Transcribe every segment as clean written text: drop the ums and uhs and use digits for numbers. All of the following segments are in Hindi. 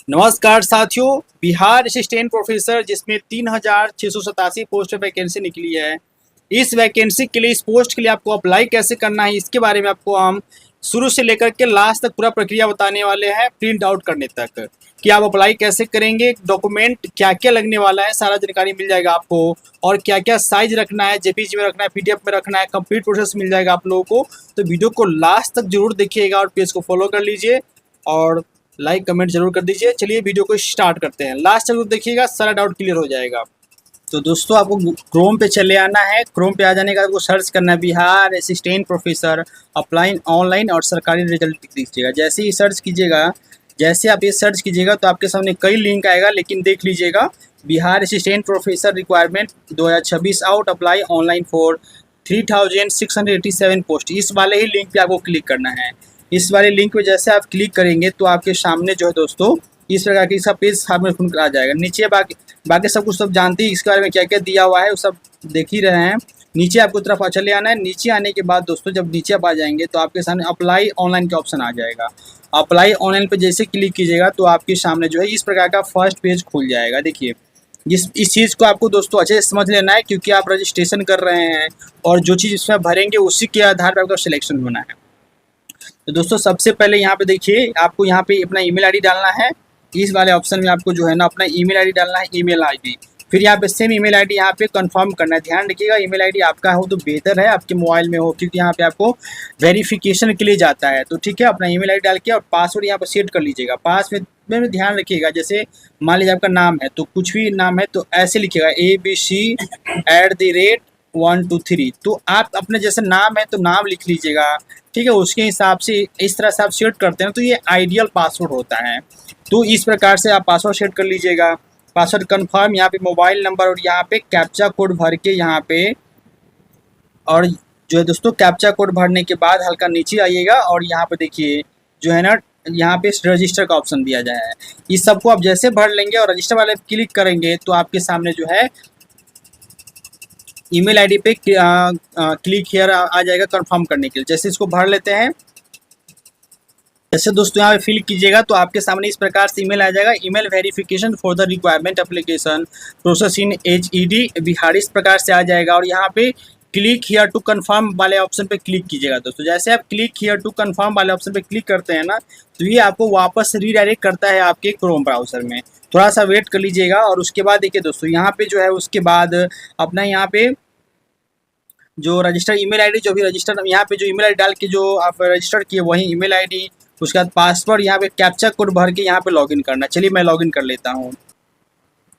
नमस्कार साथियों। बिहार असिस्टेंट प्रोफेसर जिसमें 3687 पोस्ट वैकेंसी निकली है। इस वैकेंसी के लिए, इस पोस्ट के लिए आपको अप्लाई कैसे करना है, इसके बारे में आपको हम शुरू से लेकर के लास्ट तक पूरा प्रक्रिया बताने वाले हैं, प्रिंट आउट करने तक कि आप अप्लाई कैसे करेंगे, डॉक्यूमेंट क्या क्या लगने वाला है, सारा जानकारी मिल जाएगा आपको। और क्या क्या साइज रखना है, जेपीजी में रखना है, पीडीएफ में रखना है, कंप्लीट प्रोसेस मिल जाएगा आप लोगों को। तो वीडियो को लास्ट तक जरूर देखिएगा और पेज को फॉलो कर लीजिए और लाइक कमेंट जरूर कर दीजिए। चलिए वीडियो को स्टार्ट करते हैं, लास्ट तक देखिएगा, सारा डाउट क्लियर हो जाएगा। तो दोस्तों आपको क्रोम पे चले आना है। क्रोम पे आ जाने का आपको सर्च करना है Bihar assistant professor apply online और सरकारी रिजल्ट लिख दीजिएगा। जैसे ही सर्च कीजिएगा, जैसे आप ये सर्च कीजिएगा तो आपके सामने कई लिंक आएगा, लेकिन देख लीजिएगा Bihar assistant professor requirement 2026 out apply online for 3687 post. इस वाले ही लिंक पे आपको क्लिक करना है। इस वाले लिंक पे जैसे आप क्लिक करेंगे तो आपके सामने जो है दोस्तों इस प्रकार की सब पेज सामने खुलकर आ जाएगा। नीचे बाकी सब कुछ सब जानते ही, इसके बारे में क्या क्या दिया हुआ है वो सब देख ही रहे हैं। नीचे आपको तरफ चले आना है। नीचे आने के बाद दोस्तों जब नीचे आप आ जाएंगे तो आपके सामने अप्लाई ऑनलाइन का ऑप्शन आ जाएगा। अप्लाई ऑनलाइन पे जैसे क्लिक कीजिएगा तो आपके सामने जो है इस प्रकार का फर्स्ट पेज खुल जाएगा। देखिए इस चीज़ को आपको दोस्तों अच्छे से समझ लेना है, क्योंकि आप रजिस्ट्रेशन कर रहे हैं और जो चीज़ इसमें भरेंगे उसी के आधार पर आपका सिलेक्शन होना है। तो दोस्तों सबसे पहले यहाँ पे देखिए, आपको यहाँ पे अपना ईमेल आईडी डालना है। इस वाले ऑप्शन में आपको जो है ना अपना ईमेल आईडी डालना है, ईमेल आईडी। फिर यहाँ पे सेम ईमेल आईडी यहाँ पे कंफर्म करना है। ध्यान रखिएगा ईमेल आईडी आपका हो तो बेहतर है, आपके मोबाइल में हो, क्योंकि यहाँ पे आपको वेरिफिकेशन के लिए जाता है। तो ठीक है, अपना ईमेल आईडी डाल के और पासवर्ड यहाँ पर सेट कर लीजिएगा। पासवर्ड में ध्यान रखिएगा, जैसे मान लीजिए आपका नाम है तो कुछ भी नाम है तो ऐसे लिखिएगा ABC@123। तो आप अपने जैसे नाम है तो नाम लिख लीजिएगा, ठीक है। उसके हिसाब से इस तरह से आप सेट करते हैं तो ये आइडियल पासवर्ड होता है। तो इस प्रकार से आप पासवर्ड सेट कर लीजिएगा। पासवर्ड कंफर्म, यहाँ पे मोबाइल नंबर और यहाँ पे कैप्चा कोड भर के यहाँ पे, और जो है दोस्तों कैप्चा कोड भरने के बाद हल्का नीचे आइएगा और यहाँ पे देखिए जो है ना यहाँ पे रजिस्टर का ऑप्शन दिया जाए है। इस सबको आप जैसे भर लेंगे और रजिस्टर वाले क्लिक करेंगे तो आपके सामने जो है ईमेल आईडी पे क्लिक हियर आ जाएगा कंफर्म करने के लिए। जैसे इसको भर लेते हैं, जैसे दोस्तों यहाँ पे फिल कीजिएगा तो आपके सामने इस प्रकार से ईमेल आ जाएगा। Email verification for the requirement application process in HED Bihar, इस प्रकार से आ जाएगा। और यहाँ पे क्लिक हियर टू कंफर्म वाले ऑप्शन पे क्लिक कीजिएगा दोस्तों। जैसे आप क्लिक हियर टू कंफर्म वाले ऑप्शन पे क्लिक करते हैं ना तो ये आपको वापस रीडायरेक्ट करता है आपके क्रोम ब्राउजर में। थोड़ा सा वेट कर लीजिएगा। और उसके बाद देखिए दोस्तों यहाँ पे जो है उसके बाद अपना यहाँ पे जो रजिस्टर ईमेल आईडी, जो भी रजिस्टर यहाँ पे जो ईमेल आईडी डाल के जो आप रजिस्टर किए वही ईमेल आईडी, उसके बाद पासवर्ड यहाँ पे कैप्चा कोड भर के यहाँ पे लॉगिन करना। चलिए मैं लॉगिन कर लेता हूँ।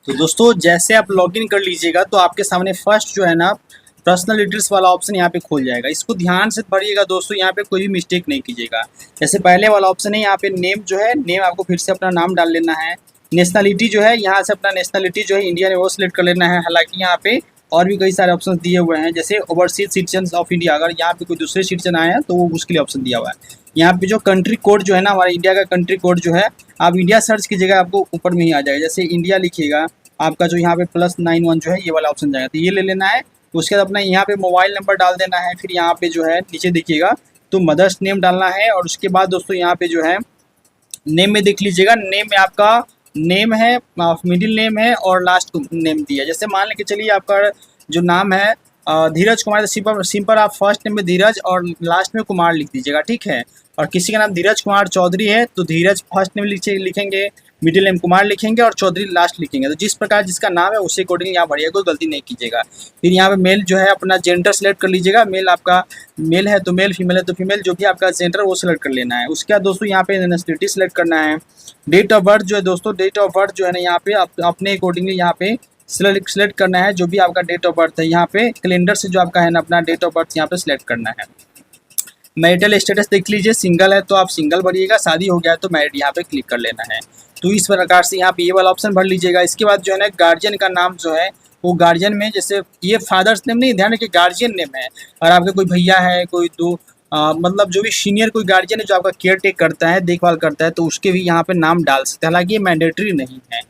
तो दोस्तों जैसे आप लॉगिन कर लीजिएगा तो आपके सामने फर्स्ट जो है ना पर्सनल डिटेल्स वाला ऑप्शन यहाँ पे खुल जाएगा। इसको ध्यान से भरिएगा दोस्तों, यहाँ पे कोई भी मिस्टेक नहीं कीजिएगा। जैसे पहले वाला ऑप्शन है यहाँ पे नेम जो है, नेम आपको फिर से अपना नाम डाल लेना है। नेशनलिटी जो है यहाँ से अपना नेशनलिटी जो है इंडियन है वो सिलेक्ट कर लेना है। हालांकि यहाँ पे और भी कई सारे ऑप्शन दिए हुए हैं, जैसे ओवरसीज सिटीजन ऑफ इंडिया, अगर यहाँ पे कोई दूसरे सिटीजन आए हैं तो वो उसके लिए ऑप्शन दिया हुआ है। यहाँ पे जो कंट्री कोड जो है ना, हमारे इंडिया का कंट्री कोड जो है, आप इंडिया सर्च कीजिएगा आपको ऊपर में ही आ जाएगा। जैसे इंडिया लिखिएगा, आपका जो यहाँ पे +91 जो है ये वाला ऑप्शन जाएगा, तो ये ले लेना है। उसके बाद अपना यहाँ पे मोबाइल नंबर डाल देना है। फिर यहाँ पे जो है नीचे देखिएगा तो मदर्स नेम डालना है। और उसके बाद दोस्तों यहाँ पे जो है नेम में देख लीजिएगा, नेम में आपका नेम है, मिडिल नेम है और लास्ट नेम दिया। जैसे मान लें कि चलिए आपका जो नाम है धीरज कुमार, तो सिंपल आप फर्स्ट नेम में धीरज और लास्ट में कुमार लिख दीजिएगा, ठीक है। और किसी का नाम धीरज कुमार चौधरी है तो धीरज फर्स्ट नेम लिखेंगे, मिडिल नेम कुमार लिखेंगे और चौधरी लास्ट लिखेंगे। तो जिस प्रकार जिसका नाम है उसी अकॉर्डिंग यहाँ भरिएगा, कोई गलती नहीं कीजिएगा। फिर यहाँ पे मेल जो है अपना जेंडर सेलेक्ट कर लीजिएगा। मेल आपका मेल है तो मेल, फीमेल है तो फीमेल, जो भी आपका जेंडर वो सिलेक्ट कर लेना है। उसके बाद दोस्तों यहाँ पे नेशनलिटी सेलेक्ट करना है। डेट ऑफ बर्थ जो है दोस्तों, डेट ऑफ बर्थ जो है ना यहाँ पे अपने अकॉर्डिंगली यहाँ पे सिलेक्ट करना है। जो भी आपका डेट ऑफ बर्थ है यहाँ पे कैलेंडर से जो आपका है ना अपना डेट ऑफ बर्थ यहाँ पे सिलेक्ट करना है। मैरिटल स्टेटस देख लीजिए, सिंगल है तो आप सिंगल भरिएगा, शादी हो गया है तो मैरिड यहाँ पे क्लिक कर लेना है। तो इस प्रकार से यहाँ पे ये वाला ऑप्शन भर लीजिएगा। इसके बाद जो है ना गार्जियन का नाम जो है वो गार्जियन में, जैसे ये फादर्स नेम नहीं, ध्यान रखिए गार्जियन नेम है। और आपके कोई भैया है, कोई दो मतलब जो भी सीनियर कोई गार्जियन है जो आपका केयर टेक करता है, देखभाल करता है, तो उसके भी यहाँ पे नाम डाल सकते हैं। हालांकि ये मैंडेटरी नहीं है।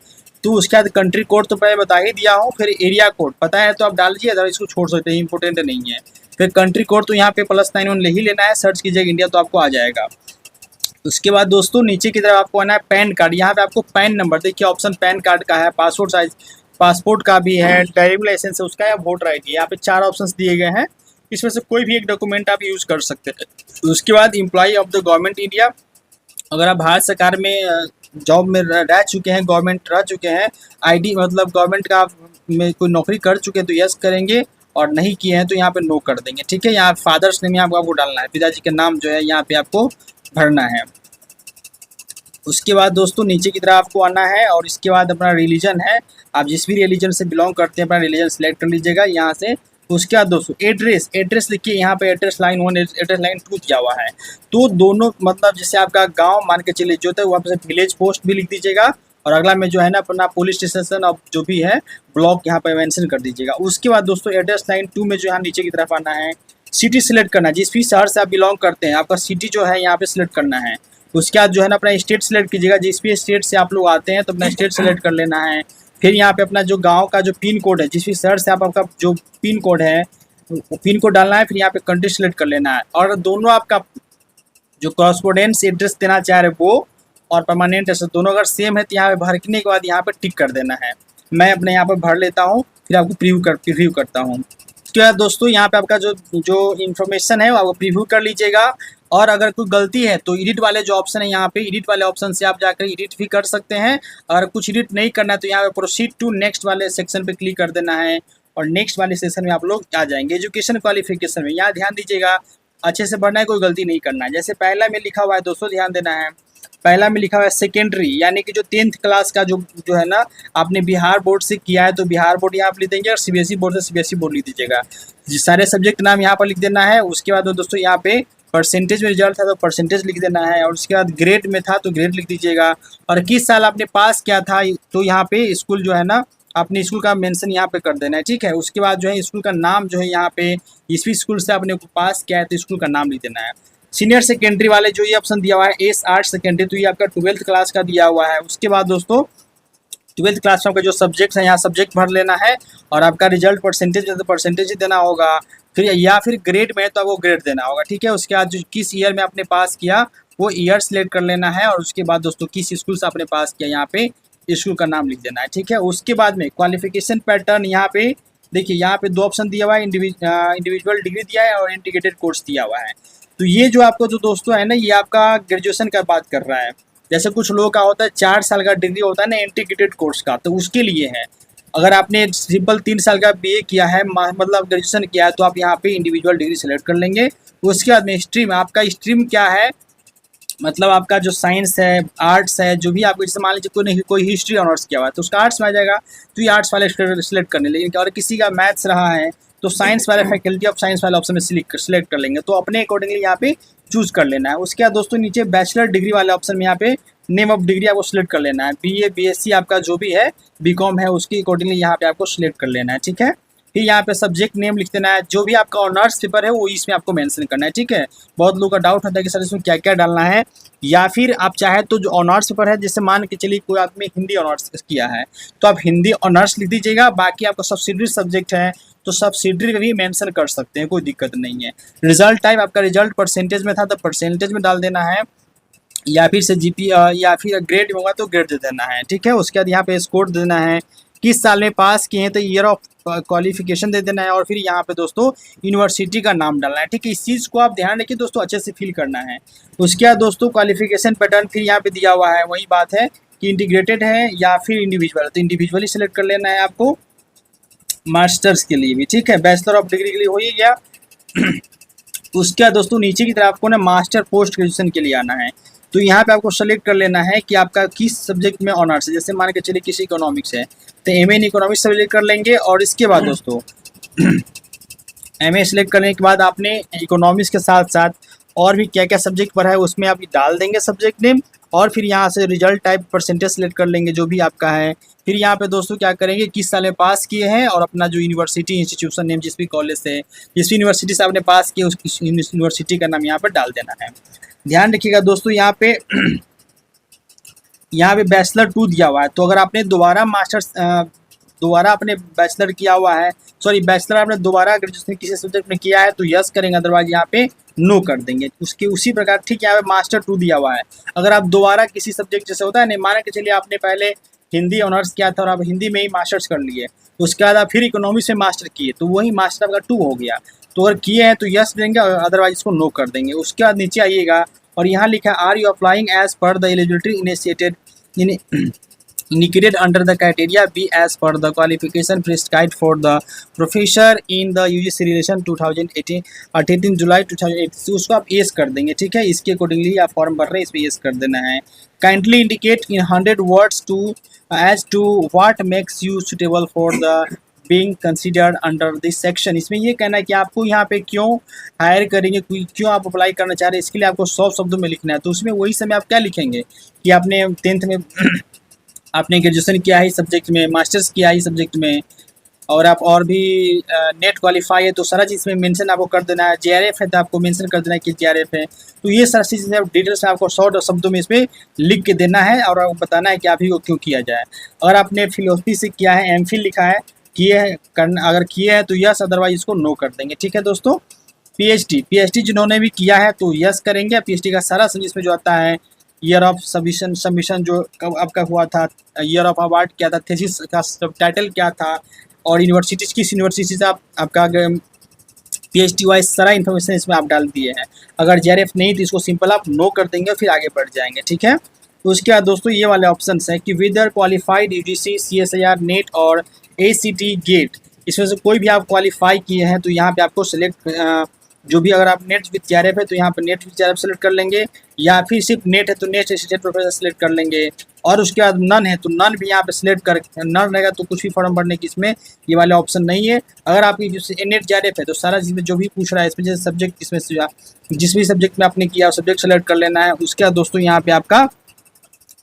तो उसके बाद कंट्री कोड तो मैं बता ही दिया हूँ। फिर एरिया कोड पता है तो आप डाल दीजिए, अगर इसको छोड़ सकते हैं, इंपॉर्टेंट नहीं है। फिर कंट्री कोड तो यहाँ पे +91 ले ही लेना है। सर्च कीजिएगा इंडिया तो आपको आ जाएगा। उसके बाद दोस्तों नीचे की तरफ आपको आना है पैन कार्ड। यहाँ पे आपको पैन नंबर, देखिए ऑप्शन पैन कार्ड का है, पासपोर्ट साइज पासपोर्ट का भी है, ड्राइविंग लाइसेंस है उसका, या वोटर आई डी। यहाँ पे 4 ऑप्शंस दिए गए हैं, इसमें से कोई भी एक डॉक्यूमेंट आप यूज़ कर सकते हैं। उसके बाद employee of the government India, अगर आप भारत सरकार में जॉब में रह चुके हैं, गवर्नमेंट रह चुके हैं, आईडी मतलब गवर्नमेंट का में कोई नौकरी कर चुके हैं तो यस करेंगे, और नहीं किए हैं तो यहाँ पे नो कर देंगे। ठीक है, यहाँ फादर्स नेम यहाँ आपको डालना है, पिताजी का नाम जो है यहाँ पे आपको भरना है। उसके बाद दोस्तों नीचे की तरफ आपको आना है, और इसके बाद अपना रिलीजन है, आप जिस भी रिलीजन से बिलोंग करते हैं अपना रिलीजन सेलेक्ट कर लीजिएगा यहाँ से। उसके बाद दोस्तों एड्रेस लिखिए, यहाँ पे एड्रेस लाइन 1 एड्रेस लाइन 2 दिया हुआ है, तो दोनों मतलब जैसे आपका गांव मान के चलिए जो है वहाँ पे विलेज पोस्ट भी लिख दीजिएगा, और अगला में जो है ना अपना पुलिस स्टेशन अब जो भी है ब्लॉक यहाँ पे मेंशन कर दीजिएगा। उसके बाद दोस्तों एड्रेस लाइन 2 में जो है नीचे की तरफ आना है, सिटी सिलेक्ट करना है, जिस भी शहर से आप बिलोंग करते हैं आपका सिटी जो है यहाँ पे सिलेक्ट करना है। उसके बाद जो है ना अपना स्टेट सेलेक्ट कीजिएगा, जिस भी स्टेट से आप लोग आते हैं तो अपना स्टेट सेलेक्ट कर लेना है। फिर यहाँ पे अपना जो गांव का जो पिन कोड है, जिस भी शहर से आपका जो पिन कोड है पिन कोड डालना है। फिर यहाँ पे कंट्री सेलेक्ट कर लेना है, और दोनों आपका जो कॉरस्पोंडेंस एड्रेस देना चाह रहे वो और परमानेंट एड्रेस दोनों अगर सेम है तो यहाँ पे भरने के बाद यहाँ पे टिक कर देना है। मैं अपने यहाँ पे भर लेता हूँ, फिर आपको प्रीव्यू करता हूँ। उसके बाद दोस्तों यहाँ पे आपका जो इन्फॉर्मेशन है वो आपको प्रीव्यू कर लीजिएगा, और अगर कोई गलती है तो एडिट वाले जो ऑप्शन है यहाँ पे एडिट वाले ऑप्शन से आप जाकर एडिट भी कर सकते हैं। अगर कुछ एडिट नहीं करना है तो यहाँ पे प्रोसीड टू नेक्स्ट वाले सेक्शन पे क्लिक कर देना है, और नेक्स्ट वाले सेक्शन में आप लोग आ जाएंगे। एजुकेशन क्वालिफिकेशन में यहाँ ध्यान दीजिएगा, अच्छे से पढ़ना है, कोई गलती नहीं करना है। जैसे पहला में लिखा हुआ है दोस्तों, ध्यान देना है, पहला में लिखा हुआ है सेकेंडरी, यानी कि जो 10th क्लास का जो है ना आपने बिहार बोर्ड से किया है तो बिहार बोर्ड यहाँ पर लिख देंगे, और सीबीएसई बोर्ड से सीबीएसई बोर्ड लिख दीजिएगा। सारे सब्जेक्ट नाम यहाँ पर लिख देना है। उसके बाद दोस्तों यहाँ पे परसेंटेज में रिजल्ट था तो परसेंटेज लिख देना है, और उसके बाद ग्रेड में था तो ग्रेड लिख दीजिएगा, और किस साल आपने पास किया था तो यहाँ पे स्कूल जो है ना अपने स्कूल का मेंशन यहाँ पे कर देना है। ठीक है, उसके बाद जो है स्कूल का नाम जो है यहाँ पे इस भी स्कूल से आपने पास किया है तो स्कूल का नाम लिख देना है। सीनियर सेकेंडरी वाले जो ये ऑप्शन दिया हुआ है एस आर्ट्स सेकेंडरी, तो ये आपका 12th क्लास का दिया हुआ है। उसके बाद दोस्तों 12th क्लास में आपका जो सब्जेक्ट है यहाँ सब्जेक्ट भर लेना है, और आपका रिजल्ट परसेंटेज है तो परसेंटेज ही देना होगा, फिर या फिर ग्रेड में है तो आपको ग्रेड देना होगा। ठीक है, उसके बाद जो किस ईयर में आपने पास किया वो ईयर सेलेक्ट कर लेना है, और उसके बाद दोस्तों किस स्कूल से आपने पास किया यहाँ पे स्कूल का नाम लिख देना है। ठीक है, उसके बाद में क्वालिफिकेशन पैटर्न यहाँ पे देखिए, यहाँ पे 2 ऑप्शन दिया हुआ है, इंडिविजुअल डिग्री दिया है और इंटीग्रेटेड कोर्स दिया हुआ है। तो ये जो आपको जो दोस्तों है ना ये आपका ग्रेजुएशन का बात कर रहा है। जैसे कुछ लोगों का होता है 4 साल का डिग्री होता है ना इंटीग्रेटेड कोर्स का, तो उसके लिए है। अगर आपने सिंपल 3 साल का बीए किया है मतलब ग्रेजुएशन किया है तो आप यहाँ पे इंडिविजुअल डिग्री सेलेक्ट कर लेंगे। उसके बाद में स्ट्रीम, आपका स्ट्रीम क्या है, मतलब आपका जो साइंस है आर्ट्स है जो भी आपको, जैसे मान लीजिए कोई हिस्ट्री ऑनर्स किया हुआ है तो उसका आर्ट्स में आ जाएगा, तो ये आर्ट्स वाले सिलेक्ट करने लेकिन, और किसी का मैथ्स रहा है तो साइंस वाले फैकल्टी ऑफ साइंस वाले ऑप्शन में सिलेक्ट कर लेंगे, तो अपने अकॉर्डिंगली यहाँ पे चूज कर लेना है। उसके बाद दोस्तों नीचे बैचलर डिग्री वाले ऑप्शन में यहाँ पे नेम ऑफ डिग्री आपको सिलेक्ट कर लेना है, बीए बीएससी आपका जो भी है बीकॉम है उसके अकॉर्डिंगली यहाँ पे आपको सिलेक्ट कर लेना है। ठीक है, फिर यहाँ पे सब्जेक्ट नेम लिख देना है, जो भी आपका ऑनर्स पेपर है वो इसमें आपको मेंशन करना है। ठीक है, बहुत लोगों का डाउट होता है कि सर इसमें क्या क्या डालना है, या फिर आप चाहे तो जो ऑनर्स पेपर है, जैसे मान के चलिए कोई आदमी हिंदी ऑनर्स किया है तो आप हिंदी ऑनर्स लिख दीजिएगा, बाकी आपका सब्सिडरी सब्जेक्ट है तो सब्सिडरी भी मेंशन कर सकते हैं, कोई दिक्कत नहीं है। रिजल्ट टाइप, आपका रिजल्ट परसेंटेज में था तो परसेंटेज में डाल देना है, या फिर से जीपी या फिर ग्रेड में होगा तो ग्रेड दे देना है। ठीक है, उसके बाद यहाँ पे स्कोर देना है, किस साल में पास किए हैं तो ईयर ऑफ क्वालिफिकेशन दे देना है, और फिर यहाँ पे दोस्तों यूनिवर्सिटी का नाम डालना है। ठीक है, इस चीज़ को आप ध्यान रखिए दोस्तों, अच्छे से फिल करना है। उसके बाद दोस्तों क्वालिफिकेशन पैटर्न फिर यहाँ पे दिया हुआ है, वही बात है कि इंटीग्रेटेड है या फिर इंडिविजुअल, तो इंडिविजुअली सेलेक्ट कर लेना है आपको मास्टर्स के लिए भी। ठीक है, बैचलर ऑफ डिग्री के लिए हो ही गया। उसके बाद दोस्तों नीचे की तरफ आपको ना मास्टर पोस्ट ग्रेजुएशन के लिए आना है, तो यहाँ पे आपको सेलेक्ट कर लेना है कि आपका किस सब्जेक्ट में ऑनर्स है। जैसे मान के चलिए किसी इकोनॉमिक्स है तो एमए इन इकोनॉमिक्स सेलेक्ट कर लेंगे, और इसके बाद दोस्तों एमए सेलेक्ट करने के बाद आपने इकोनॉमिक्स के साथ साथ और भी क्या क्या सब्जेक्ट पढ़ा है उसमें आप डाल देंगे सब्जेक्ट नेम, और फिर यहाँ से रिजल्ट टाइप परसेंटेज सेलेक्ट कर लेंगे जो भी आपका है। फिर यहाँ पे दोस्तों क्या करेंगे, किस साल में पास किए हैं और अपना जो यूनिवर्सिटी इंस्टीट्यूशन नेम जिस भी कॉलेज से जिस भी यूनिवर्सिटी से आपने पास किया उस यूनिवर्सिटी का नाम यहाँ पर डाल देना है। ध्यान रखिएगा दोस्तों, यहाँ पे बैचलर 2 दिया हुआ है, तो अगर आपने दोबारा मास्टर्स दोबारा आपने बैचलर किया हुआ है, सॉरी बैचलर आपने दोबारा ग्रेजुएशन किसी सब्जेक्ट में किया है तो यस करेंगे, अदरवाइज यहाँ पे नो कर देंगे। उसके उसी प्रकार ठीक यहाँ पे मास्टर 2 दिया हुआ है। अगर आप दोबारा किसी सब्जेक्ट जैसे होता है नहीं, माना कि चलिए आपने पहले हिंदी ऑनर्स किया था और आप हिंदी में ही मास्टर्स कर लिए, तो उसके बाद आप फिर इकोनॉमिक्स में मास्टर किए, तो वही मास्टर आपका 2 हो गया। तो अगर किए हैं तो यस देंगे और अदरवाइज इसको नो कर देंगे। उसके बाद नीचे आइएगा और यहाँ लिखा है are you applying as per the eligibility initiated indicated under the criteria be as per the qualification prescribed for the professor in the UGC relation 2018 18 जुलाई 2018। उसको आप येस कर देंगे, ठीक है। इसके अकॉर्डिंगली आप फॉर्म भर रहे हैं, इस पर येस कर देना है। Kindly indicate in 100 words to as to what makes you suitable for the being considered under this section. इसमें ये कहना है कि आपको यहाँ पे क्यों हायर करेंगे, क्यों आप अप्लाई करना चाह रहे हैं, इसके लिए आपको 100 शब्दों में लिखना है। तो उसमें वही समय आप क्या लिखेंगे कि आपने 10th में आपने ग्रेजुएशन किया है इस सब्जेक्ट में, मास्टर्स किया है इस सब्जेक्ट में, और आप और भी नेट क्वालिफाई है, तो सारा चीज़ में मेंशन आपको कर देना है। जेआरएफ है तो आपको मेंशन कर देना है कि जेआरएफ है। तो ये सारी चीज़ें आप डिटेल्स में आपको शॉर्ट शब्दों में इसमें लिख के देना है और आपको बताना है कि आप ही को क्यों किया जाए। अगर आपने फिलोसफी से किया है, एमफिल लिखा है, किए है करना, अगर किए हैं तो यस, अदरवाइज इसको नो कर देंगे, ठीक है दोस्तों। पीएचडी जिन्होंने भी किया है तो यस करेंगे। पीएचडी का सारा समझ इसमें जो आता है, ईयर ऑफ सबमिशन जो कब आपका हुआ था, ईयर ऑफ अवार्ड क्या था, थीसिस का सब टाइटल क्या था, और यूनिवर्सिटीज़ किस यूनिवर्सिटी से आपका पीएचडी वाइज सारा इन्फॉर्मेशन इसमें आप डाल दिए हैं। अगर जेआरएफ नहीं तो इसको सिंपल आप नो कर देंगे, फिर आगे बढ़ जाएंगे, ठीक है। तो उसके बाद दोस्तों ये वाले ऑप्शन है कि विदर क्वालिफाइड यूजीसी सीएसआईआर नेट और एसीटी गेट, इसमें से कोई भी आप क्वालिफाई किए हैं तो यहाँ पे आपको सिलेक्ट जो भी, अगर आप नेट विथ जेआरएफ है तो यहाँ पर नेट विथ जेआरएफ सेलेक्ट कर लेंगे, या फिर सिर्फ नेट है तो नेट असिस्टेंट प्रोफेसर सेलेक्ट कर लेंगे, और उसके बाद नन है तो नन भी यहाँ पे सिलेक्ट कर, नन रहेगा तो कुछ भी फॉर्म भरने की इसमें ये वाले ऑप्शन नहीं है। अगर आपकी नेट जेआरएफ है तो सारा चीज़ में जो भी पूछ रहा है इसमें जैसे सब्जेक्ट, इसमें जिस भी सब्जेक्ट में आपने किया सब्जेक्ट सेलेक्ट कर लेना है। उसके बाद दोस्तों यहाँ पे आपका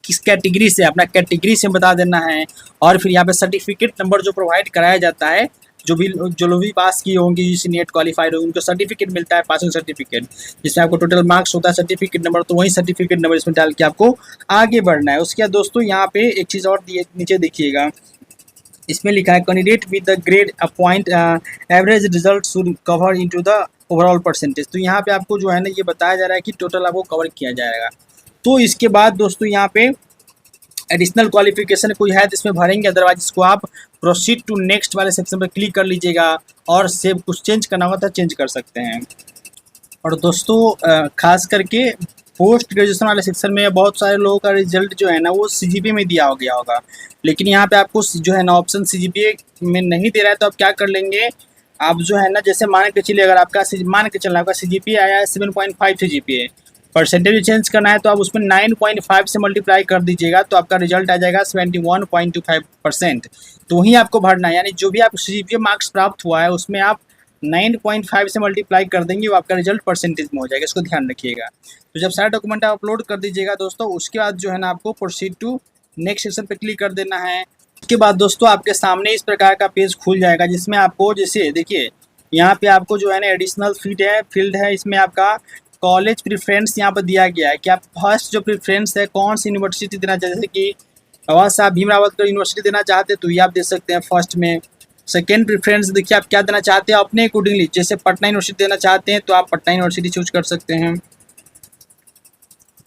किस कैटेगरी से, अपना कैटेगरी से बता देना है, और फिर यहाँ पे सर्टिफिकेट नंबर जो प्रोवाइड कराया जाता है, जो लोग भी पास किए होंगे जिससे नेट क्वालिफाइड होंगे उनको सर्टिफिकेट मिलता है, पासिंग सर्टिफिकेट, जिसमें आपको टोटल मार्क्स होता है सर्टिफिकेट नंबर, तो वही सर्टिफिकेट नंबर इसमें डाल के आपको आगे बढ़ना है। उसके बाद दोस्तों यहाँ पे एक चीज़ और नीचे देखिएगा, इसमें लिखा है candidate with the grade appoint average result should cover into the overall percentage. तो यहाँ पे आपको जो है ना ये बताया जा रहा है कि टोटल आपको कवर किया जाएगा। तो इसके बाद दोस्तों यहाँ पे एडिशनल क्वालिफिकेशन कोई है तो इसमें भरेंगे, अदरवाइज इसको आप प्रोसीड टू नेक्स्ट वाले सेक्शन पर क्लिक कर लीजिएगा, और सेव कुछ चेंज करना होगा तो चेंज कर सकते हैं। और दोस्तों खास करके पोस्ट ग्रेजुएशन वाले सेक्शन में बहुत सारे लोगों का रिजल्ट जो है ना वो सीजीपीए में दिया हो गया होगा, लेकिन यहाँ पे आपको जो है ना ऑप्शन सीजीपीए में नहीं दे रहा है, तो आप क्या कर लेंगे, आप जो है ना जैसे मान के चलिए अगर आपका मान के चलना आपका सीजीपीए आया है 7.5 सीजीपीए, परसेंटेज चेंज करना है तो आप उसमें 9.5 से मल्टीप्लाई कर दीजिएगा तो आपका रिजल्ट आ जाएगा 71.25%। तो वहीं आपको भरना है, यानी जो भी आप सीजीपीए मार्क्स प्राप्त हुआ है उसमें आप 9.5 से मल्टीप्लाई कर देंगे, वो आपका रिजल्ट परसेंटेज में हो जाएगा, इसको ध्यान रखिएगा। तो जब सारा डॉक्यूमेंट आप अपलोड कर दीजिएगा दोस्तों, उसके बाद जो है ना आपको प्रोसीड टू नेक्स्ट सेक्शन पे क्लिक कर देना है। उसके बाद दोस्तों आपके सामने इस प्रकार का पेज खुल जाएगा, जिसमें आपको जैसे देखिए यहाँ पे आपको जो है ना एडिशनल फील्ड है, इसमें आपका कॉलेज प्रेफरेंस यहाँ पर दिया गया है कि आप फर्स्ट जो प्रेफरेंस है कौन सी यूनिवर्सिटी देना चाहते, जैसे कि बाबा साहब भीमराव अम्बेडकर यूनिवर्सिटी देना चाहते हैं तो ये आप दे सकते हैं फर्स्ट में। सेकेंड प्रेफरेंस देखिए आप क्या देना चाहते हैं अपने अकॉर्डिंगली, जैसे पटना यूनिवर्सिटी देना चाहते हैं तो आप पटना यूनिवर्सिटी चूज कर सकते हैं।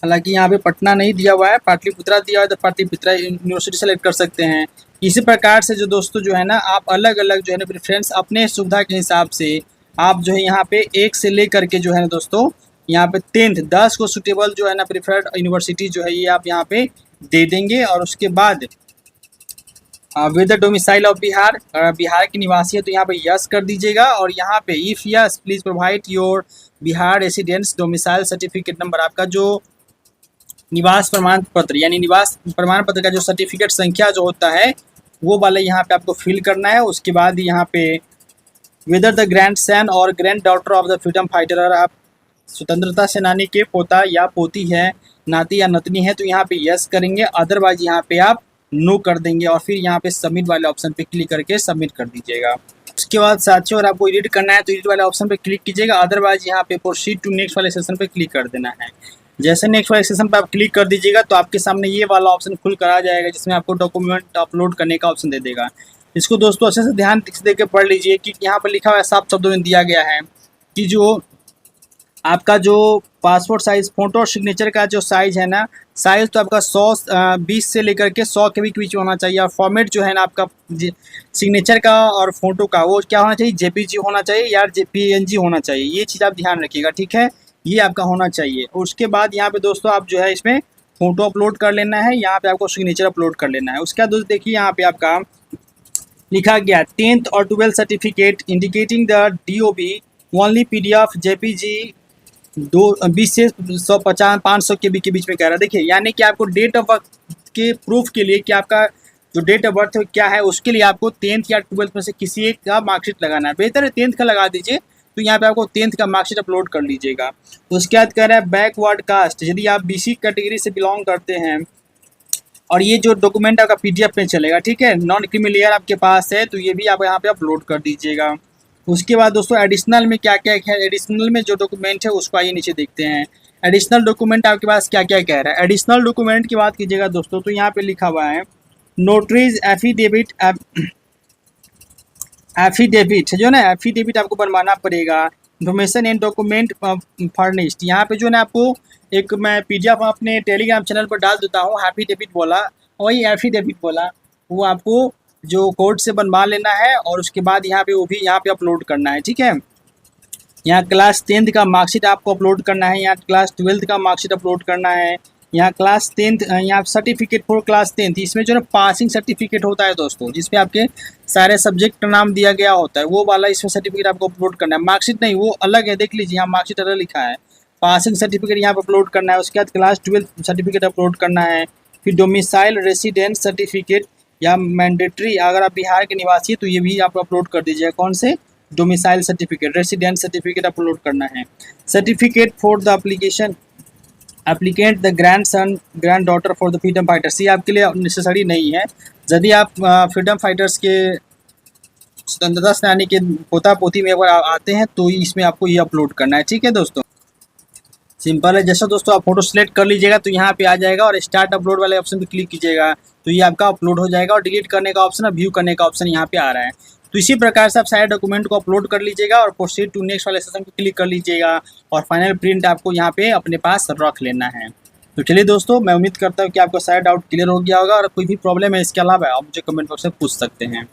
हालांकि यहाँ पे पटना नहीं दिया हुआ है, पाटलिपुत्रा दिया हुआ है तो पाटलिपुत्रा यूनिवर्सिटी सेलेक्ट कर सकते हैं। इसी प्रकार से जो दोस्तों जो है ना आप अलग अलग जो है ना प्रेफरेंस अपने सुविधा के हिसाब से आप जो है यहाँ पे 1 से लेकर के जो है ना दोस्तों यहाँ पे 10 को सुटेबल जो है ना प्रिफर्ड यूनिवर्सिटी जो है ये आप यहाँ पे दे देंगे। और उसके बाद with the domicile of Bihar, Bihar के निवासी है तो यहाँ पे यस कर दीजिएगा, और यहाँ पे if yes please provide your Bihar residence domicile certificate number, आपका जो निवास प्रमाण पत्र यानी निवास प्रमाण पत्र का जो सर्टिफिकेट संख्या जो होता है वो वाला यहाँ पे आपको फिल करना है। उसके बाद यहाँ पे वेदर द ग्रैंड सन और grand daughter of the freedom fighter, और आप स्वतंत्रता सेनानी के पोता या पोती है, नाती या नतनी है तो यहाँ पे यस करेंगे, अदरवाइज यहाँ पे आप नो कर देंगे, और फिर यहाँ पे सबमिट वाले ऑप्शन पे क्लिक करके सबमिट कर दीजिएगा। उसके बाद साथियों अगर आपको एडिट करना है तो एडिट वाले ऑप्शन पे क्लिक कीजिएगा, अदरवाइज यहाँ पे प्रोसीड टू नेक्स्ट वाले सेशन पे क्लिक कर देना है। जैसे नेक्स्ट वाले सेशन पे आप क्लिक कर दीजिएगा तो आपके सामने ये वाला ऑप्शन खुल कर आ जाएगा, जिसमें आपको डॉक्यूमेंट अपलोड करने का ऑप्शन दे देगा। इसको दोस्तों अच्छे से ध्यान दे के पढ़ लीजिए कि यहाँ पर लिखा हुआ है साफ शब्दों में दिया गया है कि जो आपका जो पासपोर्ट साइज़ फ़ोटो और सिग्नेचर का जो साइज़ है ना, साइज़ तो आपका 20 से लेकर के 100 के बीच होना चाहिए। और फॉर्मेट जो है ना आपका सिग्नेचर का और फोटो का, वो क्या होना चाहिए, जेपीजी होना चाहिए या जेपीएनजी होना चाहिए। ये चीज़ आप ध्यान रखिएगा, ठीक है, ये आपका होना चाहिए। उसके बाद यहाँ पे दोस्तों आप जो है इसमें फ़ोटो अपलोड कर लेना है, यहाँ पे आपको सिग्नेचर अपलोड कर लेना है। उसके बाद दोस्तों देखिए यहाँ पे आपका लिखा गया 10th और 12th certificate indicating the DOB only PDF JPG 20 से 150 500 के बीच में कह रहा है। देखिए यानी कि आपको डेट ऑफ बर्थ के प्रूफ के लिए कि आपका जो डेट ऑफ बर्थ क्या है, उसके लिए आपको 10th या 12th में से किसी एक का मार्कशीट लगाना है। बेहतर है 10th का लगा दीजिए, तो यहाँ पे आपको 10th का मार्कशीट अपलोड कर लीजिएगा। तो उसके बाद कह रहा है बैकवर्ड कास्ट, यदि आप बीसी कैटेगरी से बिलोंग करते हैं और ये जो डॉक्यूमेंट आपका पीडीएफ में चलेगा, ठीक है, नॉन क्रीमी लेयर आपके पास है, तो ये भी आप यहाँ पे अपलोड कर दीजिएगा। उसके बाद दोस्तों एडिशनल में क्या क्या है, एडिशनल में जो डॉक्यूमेंट है उसको आइए नीचे देखते हैं। एडिशनल डॉक्यूमेंट आपके पास क्या क्या कह रहा है। एडिशनल डॉक्यूमेंट की बात कीजिएगा दोस्तों, तो यहाँ पे लिखा हुआ है नोटरीज एफिडेविट, एफिडेविट जो ना एफिडेविट आपको बनवाना पड़ेगा। इन्फॉर्मेशन एंड डॉक्यूमेंट फर्निश्ड, यहाँ पे जो है आपको एक मैं पीडीएफ अपने टेलीग्राम चैनल पर डाल देता हूँ, एफिडेविट बोला वही एफिडेविट बोला, वो आपको जो कोर्ट से बनवा लेना है और उसके बाद यहाँ पे वो भी यहाँ पे अपलोड करना है, ठीक है। यहाँ क्लास 10th का मार्कशीट आपको अपलोड करना है, यहाँ क्लास 12th का मार्कशीट अपलोड करना है, यहाँ क्लास 10th, यहाँ सर्टिफिकेट फॉर क्लास 10th, इसमें जो है पासिंग सर्टिफिकेट होता है दोस्तों, जिसमें आपके सारे सब्जेक्ट का नाम दिया गया होता है, वो वाला इसमें सर्टिफिकेट आपको अपलोड करना है। मार्कशीट नहीं, वो अलग है, देख लीजिए यहाँ मार्कशीट अलग लिखा है, पासिंग सर्टिफिकेट यहाँ पर अपलोड करना है। उसके बाद क्लास 12th सर्टिफिकेट अपलोड करना है। फिर डोमिसाइल रेसिडेंस सर्टिफिकेट या मैंडेटरी, अगर आप बिहार के निवासी तो ये भी आप अपलोड कर दीजिएगा। कौन से, domicile certificate, residence certificate upload करना है। Certificate for the application applicant the grand son grand daughter for the freedom fighters, ये आपके लिए नेसेसरी नहीं है। यदि आप फ्रीडम फाइटर्स के स्वतंत्रता सेनानी के पोता पोती में अगर आते हैं तो इसमें आपको ये अपलोड करना है, ठीक है दोस्तों। सिंपल है। जैसा दोस्तों आप फोटो सेलेक्ट कर लीजिएगा तो यहाँ पे आ जाएगा और स्टार्ट अपलोड वाले ऑप्शन पे क्लिक कीजिएगा तो ये आपका अपलोड हो जाएगा और डिलीट करने का ऑप्शन और व्यू करने का ऑप्शन यहाँ पे आ रहा है। तो इसी प्रकार से आप सारे डॉक्यूमेंट को अपलोड कर लीजिएगा और प्रोसीड टू नेक्स्ट वाले सेशन पे क्लिक कर लीजिएगा और फाइनल प्रिंट आपको यहाँ पे अपने पास रख लेना है। तो चलिए दोस्तों, मैं उम्मीद करता हूँ कि आपको सारा डाउट क्लियर हो गया होगा और कोई भी प्रॉब्लम है इसके अलावा आप मुझे कमेंट बॉक्स में पूछ सकते हैं।